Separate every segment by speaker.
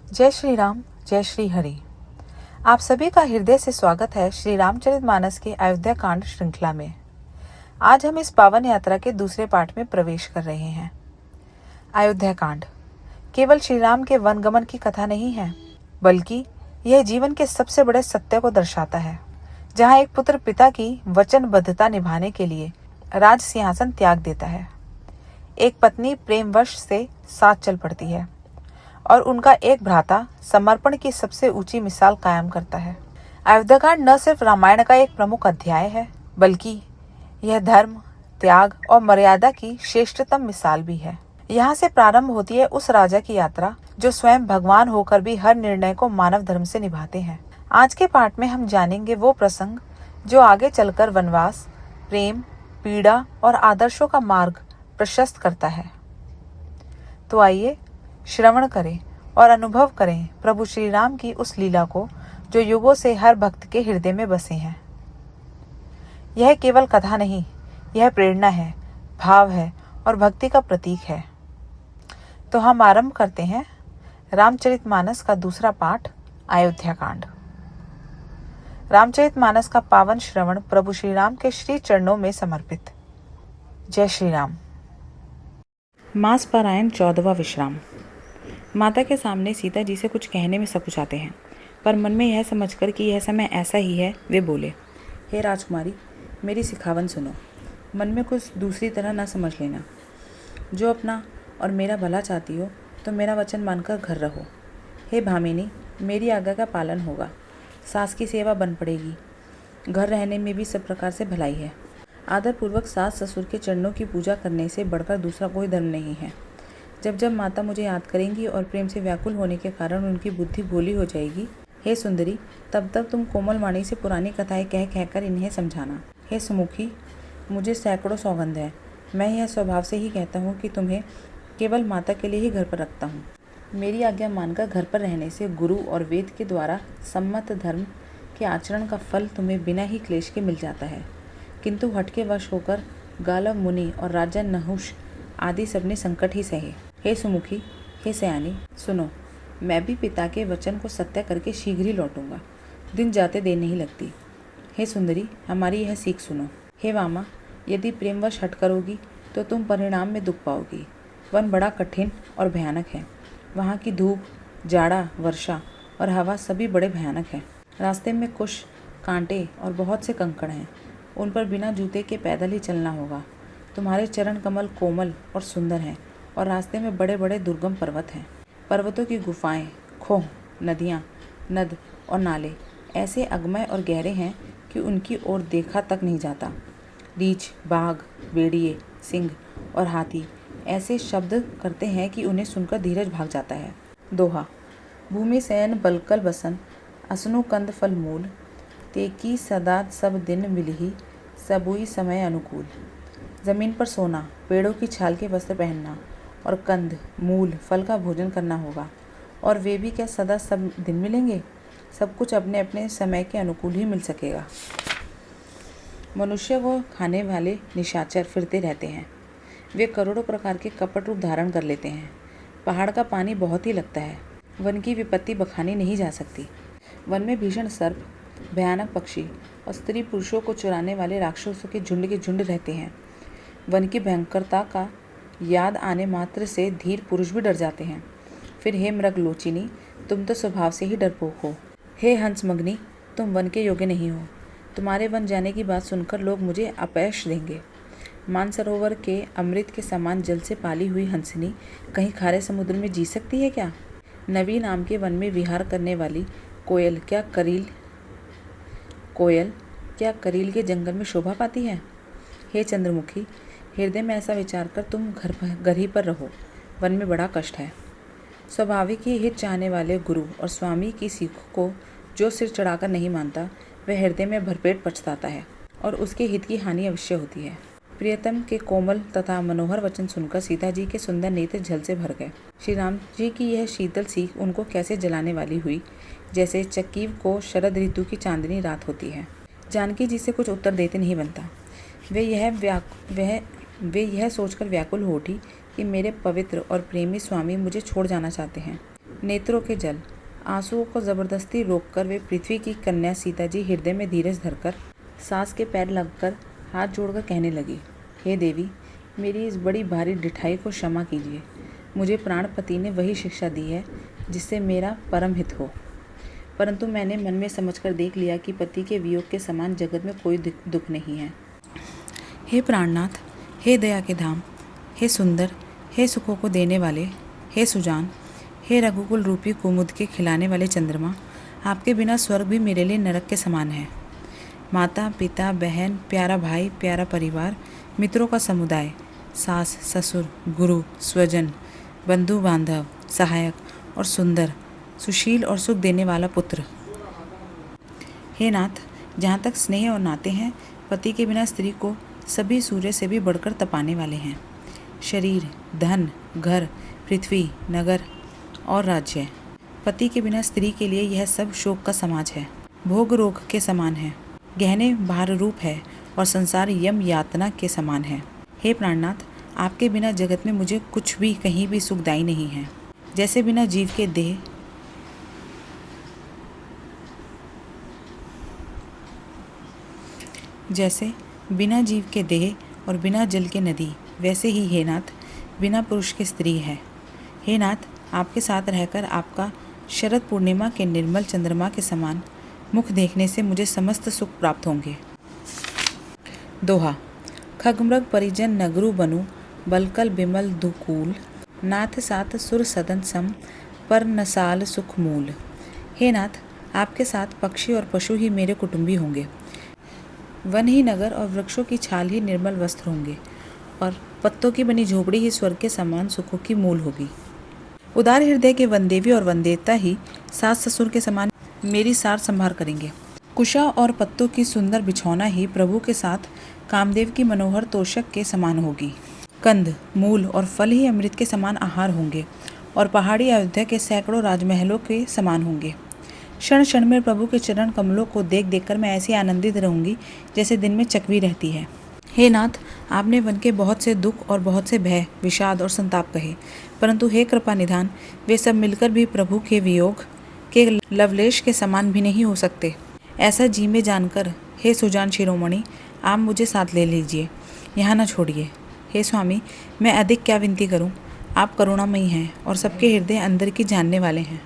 Speaker 1: जय श्री राम, जय श्री हरि। आप सभी का हृदय से स्वागत है श्री रामचरितमानस के अयोध्या कांड श्रृंखला में। आज हम इस पावन यात्रा के दूसरे पाठ में प्रवेश कर रहे हैं। अयोध्या कांड केवल श्री राम के वनगमन की कथा नहीं है, बल्कि यह जीवन के सबसे बड़े सत्य को दर्शाता है, जहाँ एक पुत्र पिता की वचनबद्धता निभाने के लिए राज सिंहासन त्याग देता है। एक पत्नी प्रेमवश से साथ चल पड़ती है और उनका एक भ्राता समर्पण की सबसे ऊंची मिसाल कायम करता है। अयोध्याकांड न सिर्फ रामायण का एक प्रमुख अध्याय है, बल्कि यह धर्म, त्याग और मर्यादा की श्रेष्ठतम मिसाल भी है। यहाँ से प्रारंभ होती है उस राजा की यात्रा जो स्वयं भगवान होकर भी हर निर्णय को मानव धर्म से निभाते हैं। आज के पाठ में हम जानेंगे वो प्रसंग जो आगे चलकर वनवास, प्रेम, पीड़ा और आदर्शों का मार्ग प्रशस्त करता है। तो आइए श्रवण करें और अनुभव करें प्रभु श्री राम की उस लीला को जो युगों से हर भक्त के हृदय में बसे हैं। यह केवल कथा नहीं, यह प्रेरणा है, भाव है और भक्ति का प्रतीक है। तो हम आरंभ करते हैं रामचरितमानस का दूसरा पाठ, अयोध्या कांड। रामचरितमानस का पावन श्रवण प्रभु श्री राम के श्री चरणों में समर्पित। जय श्री राम। मास पारायण 14वां विश्राम। माता के सामने सीता जी से कुछ कहने में सकुचाते हैं, पर मन में यह समझकर कि यह समय ऐसा ही है, वे बोले, हे राजकुमारी, मेरी सिखावन सुनो। मन में कुछ दूसरी तरह ना समझ लेना। जो अपना और मेरा भला चाहती हो तो मेरा वचन मानकर घर रहो। हे भामिनी, मेरी आज्ञा का पालन होगा। सास की सेवा बन पड़ेगी। घर रहने में भी सब प्रकार से भलाई है। आदरपूर्वक सास ससुर के चरणों की पूजा करने से बढ़कर दूसरा कोई धर्म नहीं है। जब जब माता मुझे याद करेंगी और प्रेम से व्याकुल होने के कारण उनकी बुद्धि भोली हो जाएगी, हे सुंदरी, तब तक तुम कोमल वाणी से पुरानी कथाएं कह कहकर इन्हें समझाना। हे सुमुखी, मुझे सैकड़ों सौगंध है। मैं यह स्वभाव से ही कहता हूँ कि तुम्हें केवल माता के लिए ही घर पर रखता हूँ। मेरी आज्ञा मानकर घर पर रहने से गुरु और वेद के द्वारा सम्मत धर्म के आचरण का फल तुम्हें बिना ही क्लेश के मिल जाता है, किंतु हटके वश होकर गालव मुनि और राजा नहुष आदि सबने संकट ही सहे। हे सुमुखी, हे सयानी, सुनो, मैं भी पिता के वचन को सत्य करके शीघ्र ही लौटूंगा। दिन जाते देर नहीं लगती। हे सुंदरी, हमारी यह सीख सुनो। हे वामा, यदि प्रेमवश हट करोगी तो तुम परिणाम में दुख पाओगी। वन बड़ा कठिन और भयानक है। वहाँ की धूप, जाड़ा, वर्षा और हवा सभी बड़े भयानक हैं। रास्ते में कुश, कांटे और बहुत से कंकड़ हैं। उन पर बिना जूते के पैदल ही चलना होगा। तुम्हारे चरण कमल कोमल और सुंदर हैं और रास्ते में बड़े बड़े दुर्गम पर्वत हैं। पर्वतों की गुफाएं, खोह, नदियाँ, नद और नाले ऐसे अगमय और गहरे हैं कि उनकी ओर देखा तक नहीं जाता। रीछ, बाघ, भेड़िए, सिंह और हाथी ऐसे शब्द करते हैं कि उन्हें सुनकर धीरज भाग जाता है। दोहा। भूमि शयन बलकल बसन, असनु कंद फल मूल, तेकी सदा सब दिन मिलही, सबुई समय अनुकूल। ज़मीन पर सोना, पेड़ों की छाल के वस्त्र पहनना और कंद, मूल, फल का भोजन करना होगा। और वे भी क्या सदा सब दिन मिलेंगे? सब कुछ अपने अपने समय के अनुकूल ही मिल सकेगा। मनुष्य को खाने वाले निशाचर फिरते रहते हैं। वे करोड़ों प्रकार के कपट रूप धारण कर लेते हैं। पहाड़ का पानी बहुत ही लगता है। वन की विपत्ति बखानी नहीं जा सकती। वन में भीषण सर्प, भयानक पक्षी और स्त्री पुरुषों को चुराने वाले राक्षसों के झुंड रहते हैं। वन की भयंकरता का याद आने मात्र से धीर पुरुष भी डर जाते हैं। फिर हे मृगलोचिनी, तुम तो स्वभाव से ही डरपोक हो। हे हंसमग्नि, तुम वन के योग्य नहीं हो। तुम्हारे वन जाने की बात सुनकर लोग मुझे अपयश देंगे। मानसरोवर के अमृत के समान जल से पाली हुई हंसनी कहीं खारे समुद्र में जी सकती है क्या? नवी नाम के वन में विहार करने वाली कोयल क्या करील के जंगल में शोभा पाती है? हे चंद्रमुखी, हृदय में ऐसा विचार कर तुम घर ही पर रहो। वन में बड़ा कष्ट है। स्वाभाविक ही हित चाहने वाले गुरु और स्वामी की सीख को जो सिर चढ़ाकर नहीं मानता, वह हृदय में भरपेट पछताता है और उसके हित की हानि अवश्य होती है। प्रियतम के कोमल तथा मनोहर वचन सुनकर सीता जी के सुंदर नेत्र जल से भर गए। श्री राम जी की यह शीतल सीख उनको कैसे जलाने वाली हुई, जैसे चकीव को शरद ऋतु की चांदनी रात होती है। जानकी जी से कुछ उत्तर देते नहीं बनता। वे यह सोचकर व्याकुल हो उठी कि मेरे पवित्र और प्रेमी स्वामी मुझे छोड़ जाना चाहते हैं। नेत्रों के जल, आंसुओं को जबरदस्ती रोककर वे पृथ्वी की कन्या सीता जी हृदय में धीरज धरकर सास के पैर लगकर हाथ जोड़कर कहने लगी, हे देवी, मेरी इस बड़ी भारी ढिठाई को क्षमा कीजिए। मुझे प्राणपति ने वही शिक्षा दी है जिससे मेरा परम हित हो, परंतु मैंने मन में समझकर देख लिया कि पति के वियोग के समान जगत में कोई दुख नहीं है। हे प्राणनाथ, हे दया के धाम, हे सुंदर, हे सुखों को देने वाले, हे सुजान, हे रघुकुल रूपी कुमुद के खिलाने वाले चंद्रमा, आपके बिना स्वर्ग भी मेरे लिए नरक के समान है। माता, पिता, बहन, प्यारा भाई, प्यारा परिवार, मित्रों का समुदाय, सास, ससुर, गुरु, स्वजन, बंधु बांधव, सहायक और सुंदर, सुशील और सुख देने वाला पुत्र। हे नाथ, जहाँ तक स्नेह और नाते हैं, पति के बिना स्त्री को सभी सूर्य से भी बढ़कर तपाने वाले हैं। शरीर, धन, घर, पृथ्वी, नगर और राज्य, पति के बिना स्त्री के लिए यह सब शोक का समाज है, भोग रोग के समान है, गहने भार रूप है और संसार यम यातना के समान है। हे प्राणनाथ, आपके बिना जगत में मुझे कुछ भी कहीं भी सुखदायी नहीं है। जैसे बिना जीव के देह जैसे बिना जीव के देह और बिना जल के नदी, वैसे ही हे नाथ, बिना पुरुष के स्त्री है। हे नाथ, आपके साथ रहकर आपका शरद पूर्णिमा के निर्मल चंद्रमा के समान मुख देखने से मुझे समस्त सुख प्राप्त होंगे। दोहा। खगमृग परिजन नगरु बनु, बलकल बिमल दुकूल, नाथ साथ सुर सदन सम, पर नसाल सुख मूल। हे नाथ, आपके साथ पक्षी और पशु ही मेरे कुटुंबी होंगे, वन ही नगर और वृक्षों की छाल ही निर्मल वस्त्र होंगे, और पत्तों की बनी झोपड़ी ही स्वर्ग के समान सुखों की मूल होगी। उदार हृदय के वनदेवी और वनदेवता ही सास ससुर के समान मेरी सार संभार करेंगे। कुशा और पत्तों की सुंदर बिछौना ही प्रभु के साथ कामदेव की मनोहर तोषक के समान होगी। कंद, मूल और फल ही अमृत के समान आहार होंगे, और पहाड़ी अयोध्या के सैकड़ों राजमहलों के समान होंगे। क्षण क्षण में प्रभु के चरण कमलों को देख देखकर मैं ऐसी आनंदित रहूंगी जैसे दिन में चकवी रहती है। हे नाथ, आपने वन के बहुत से दुख और बहुत से भय, विषाद और संताप कहे, परंतु हे कृपा निधान, वे सब मिलकर भी प्रभु के वियोग के लवलेश के समान भी नहीं हो सकते। ऐसा जी में जानकर हे सुजान शिरोमणि, आप मुझे साथ ले लीजिए, यहाँ न छोड़िए। हे स्वामी, मैं अधिक क्या विनती करूँ, आप करुणामयी हैं और सबके हृदय अंदर की जानने वाले हैं।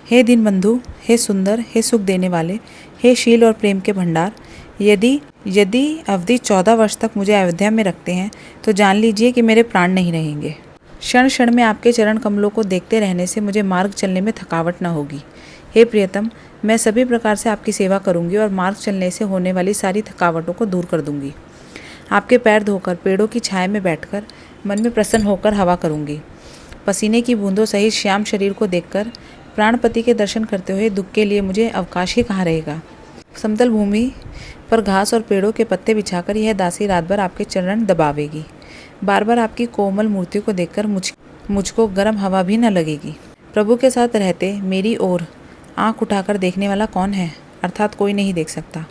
Speaker 1: हे दीनबंधु, हे सुंदर, हे सुख देने वाले, हे शील और प्रेम के भंडार, यदि अवधि 14 वर्ष तक मुझे अयोध्या में रखते हैं तो जान लीजिए कि मेरे प्राण नहीं रहेंगे। क्षण क्षण में आपके चरण कमलों को देखते रहने से मुझे मार्ग चलने में थकावट न होगी। हे प्रियतम, मैं सभी प्रकार से आपकी सेवा करूंगी और मार्ग चलने से होने वाली सारी थकावटों को दूर कर दूंगी। आपके पैर धोकर पेड़ों की छाया में बैठकर मन में प्रसन्न होकर हवा करूंगी। पसीने की बूंदों सहित श्याम शरीर को देखकर प्राणपति के दर्शन करते हुए दुख के लिए मुझे अवकाश ही कहाँ रहेगा। समतल भूमि पर घास और पेड़ों के पत्ते बिछाकर यह दासी रात भर आपके चरण दबावेगी। बार बार आपकी कोमल मूर्ति को देखकर मुझको गर्म हवा भी न लगेगी। प्रभु के साथ रहते मेरी ओर आंख उठाकर देखने वाला कौन है, अर्थात कोई नहीं देख सकता।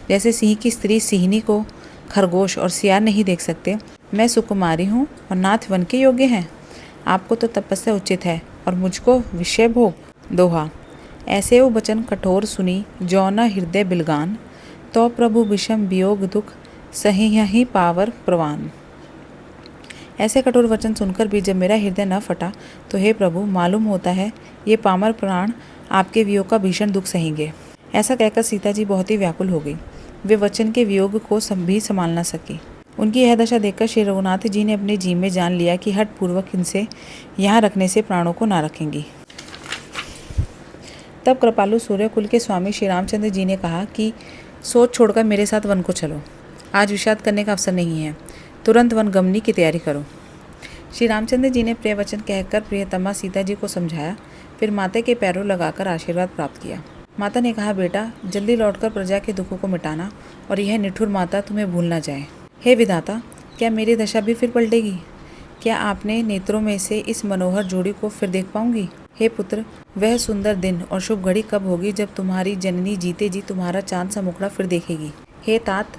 Speaker 1: जैसे सिंह की स्त्री सिंहनी को खरगोश और सियार नहीं देख सकते, मैं सुकुमारी हूँ और नाथ वन के योग्य हैं। आपको तो तपस्या उचित है और मुझको विषय भोग। दोहा। ऐसे वो वचन कठोर सुनी जो न हृदय बिलगान, तो प्रभु विषम वियोग दुख सही पावर प्रवान। ऐसे कठोर वचन सुनकर भी जब मेरा हृदय न फटा तो हे प्रभु, मालूम होता है ये पामर प्राण आपके वियोग का भीषण दुख सहेंगे। ऐसा कहकर सीता जी बहुत ही व्याकुल हो गई। वे वचन के वियोग को भी संभाल न सकी। उनकी यह दशा देखकर श्री रघुनाथ जी ने अपने जी में जान लिया कि हठ पूर्वक इनसे यहाँ रखने से प्राणों को ना रखेंगी। तब कृपालु सूर्यकुल के स्वामी श्री रामचंद्र जी ने कहा कि सोच छोड़कर मेरे साथ वन को चलो। आज विषाद करने का अवसर नहीं है, तुरंत वन गमनी की तैयारी करो। श्री रामचंद्र जी ने प्रिय वचन कहकर प्रियतमा सीता जी को समझाया, फिर माता के पैरों लगाकर आशीर्वाद प्राप्त किया। माता ने कहा, बेटा जल्दी लौटकर प्रजा के दुखों को मिटाना और यह निठुर माता तुम्हें भूल न जाए। हे विधाता, क्या मेरी दशा भी फिर पलटेगी? क्या आपने नेत्रों में से इस मनोहर जोड़ी को फिर देख पाऊंगी? हे पुत्र, वह सुंदर दिन और शुभ घड़ी कब होगी जब तुम्हारी जननी जीते जी तुम्हारा चांद सा मुखड़ा फिर देखेगी? हे तात,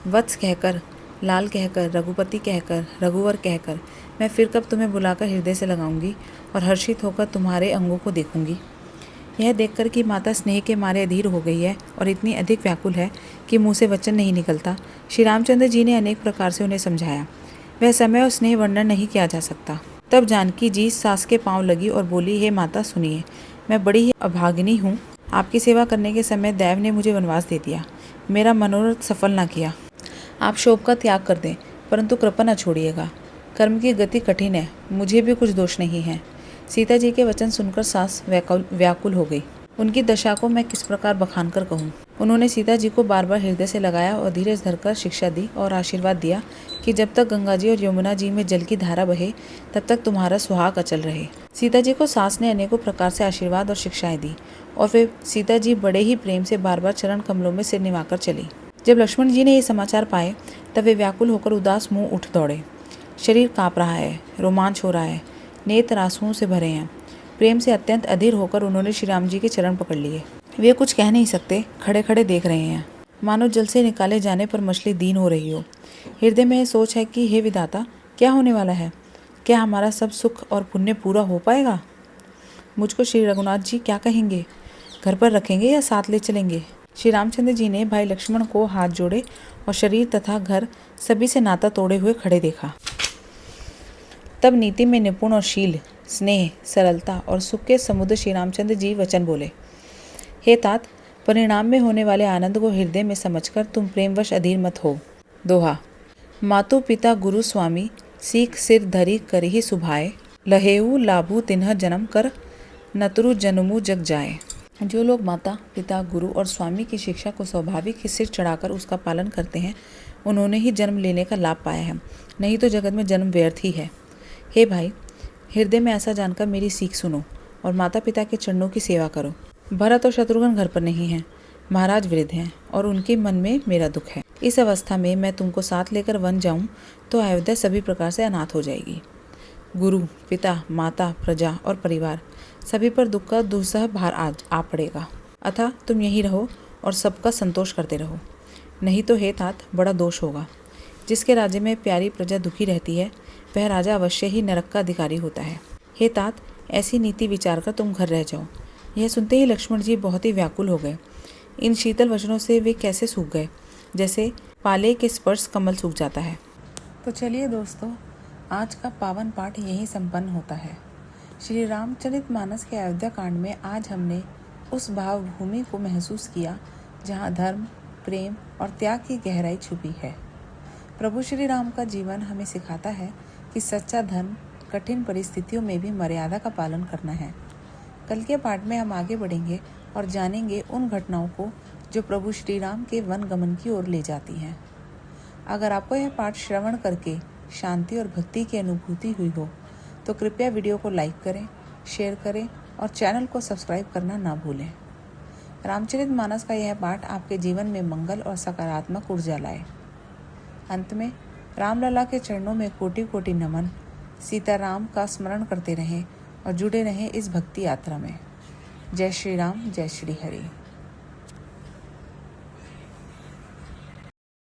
Speaker 1: वत्स कहकर, लाल कहकर, रघुपति कहकर, रघुवर कहकर मैं फिर कब तुम्हें बुलाकर हृदय से लगाऊंगी और हर्षित होकर तुम्हारे अंगों को देखूंगी। यह देखकर कि माता स्नेह के मारे अधीर हो गई है और इतनी अधिक व्याकुल है कि मुंह से वचन नहीं निकलता, श्री रामचंद्र जी ने अनेक प्रकार से उन्हें समझाया। वह समय और स्नेह वर्णन नहीं किया जा सकता। तब जानकी जी सास के पांव लगी और बोली, हे माता सुनिए, मैं बड़ी ही अभागिनी हूँ। आपकी सेवा करने के समय दैव ने मुझे वनवास दे दिया, मेरा मनोरथ सफल न किया। आप शोभ का त्याग कर दें, परंतु कृपा न छोड़िएगा। कर्म की गति कठिन है, मुझे भी कुछ दोष नहीं है। सीता जी के वचन सुनकर सास व्याकुल हो गई। उनकी दशा को मैं किस प्रकार बखान कर कहूँ। उन्होंने सीता जी को बार बार हृदय से लगाया और धीरज धरकर शिक्षा दी और आशीर्वाद दिया कि जब तक गंगा जी और यमुना जी में जल की धारा बहे तब तक तुम्हारा सुहाग अचल रहे। सीता जी को सास ने अनेकों प्रकार से आशीर्वाद और शिक्षाएं दी और फिर सीता जी बड़े ही प्रेम से बार बार चरण कमलों में सिर निवाकर चली। जब लक्ष्मण जी ने ये समाचार पाए तब वे व्याकुल होकर उदास मुंह उठ दौड़े। शरीर काँप रहा है, रोमांच हो रहा है, नेत्र आंसुओं से भरे हैं। प्रेम से अत्यंत अधीर होकर उन्होंने श्री राम जी के चरण पकड़ लिए। वे कुछ कह नहीं सकते, खड़े खड़े देख रहे हैं, मानो जल से निकाले जाने पर मछली दीन हो रही हो। हृदय में यह सोच है कि हे विधाता, क्या होने वाला है? क्या हमारा सब सुख और पुण्य पूरा हो पाएगा? मुझको श्री रघुनाथ जी क्या कहेंगे? घर पर रखेंगे या साथ ले चलेंगे? श्री रामचंद्र जी ने भाई लक्ष्मण को हाथ जोड़े और शरीर तथा घर सभी से नाता तोड़े हुए खड़े देखा। तब नीति में निपुण और शील, स्नेह, सरलता और सुख के समुद्र श्री रामचंद्र जी वचन बोले। हे तात, परिणाम में होने वाले आनंद को हृदय में समझकर तुम प्रेमवश अधीर मत हो। दोहा। मातु पिता गुरु स्वामी, सीख सिर धरी करहि सुभाए, लहेऊ लाभू तिन्ह जन्म कर, नतरु जन्मु जग जाए। जो लोग माता पिता गुरु और स्वामी की शिक्षा को स्वाभाविक ही सिर चढ़ाकर उसका पालन करते हैं, उन्होंने ही जन्म लेने का लाभ पाया है, नहीं तो जगत में जन्म व्यर्थ ही है। हे भाई, हृदय में ऐसा जानकर मेरी सीख सुनो और माता पिता के चरणों की सेवा करो। भरत और शत्रुघ्न घर पर नहीं हैं, महाराज वृद्ध हैं और उनके मन में मेरा दुख है। इस अवस्था में मैं तुमको साथ लेकर वन जाऊं तो अयोध्या सभी प्रकार से अनाथ हो जाएगी। गुरु, पिता, माता, प्रजा और परिवार सभी पर दुख का दुस्सह भार आ पड़ेगा। अतः तुम यहीं रहो और सबका संतोष करते रहो, नहीं तो हे तात बड़ा दोष होगा। जिसके राज्य में प्यारी प्रजा दुखी रहती है, वह राजा अवश्य ही नरक का अधिकारी होता है। हे तात, ऐसी नीति विचार कर तुम घर रह जाओ। यह सुनते ही लक्ष्मण जी बहुत ही व्याकुल हो गए। इन शीतल वचनों से वे कैसे सूख गए, जैसे पाले के स्पर्श कमल सूख जाता है। तो चलिए दोस्तों, आज का पावन पाठ यहीं संपन्न होता है। श्री रामचरितमानस के अयोध्या कांड में आज हमने उस भावभूमि को महसूस किया जहाँ धर्म, प्रेम और त्याग की गहराई छुपी है। प्रभु श्री राम का जीवन हमें सिखाता है कि सच्चा धर्म कठिन परिस्थितियों में भी मर्यादा का पालन करना है। कल के पाठ में हम आगे बढ़ेंगे और जानेंगे उन घटनाओं को जो प्रभु श्री राम के वन गमन की ओर ले जाती हैं। अगर आपको यह पाठ श्रवण करके शांति और भक्ति की अनुभूति हुई हो तो कृपया वीडियो को लाइक करें, शेयर करें और चैनल को सब्सक्राइब करना ना भूलें। रामचरितमानस का यह पाठ आपके जीवन में मंगल और सकारात्मक ऊर्जा लाए। अंत में रामलला के चरणों में कोटि कोटि नमन। सीताराम का स्मरण करते रहें और जुड़े रहें इस भक्ति यात्रा में। जय श्री राम, जय श्री हरि।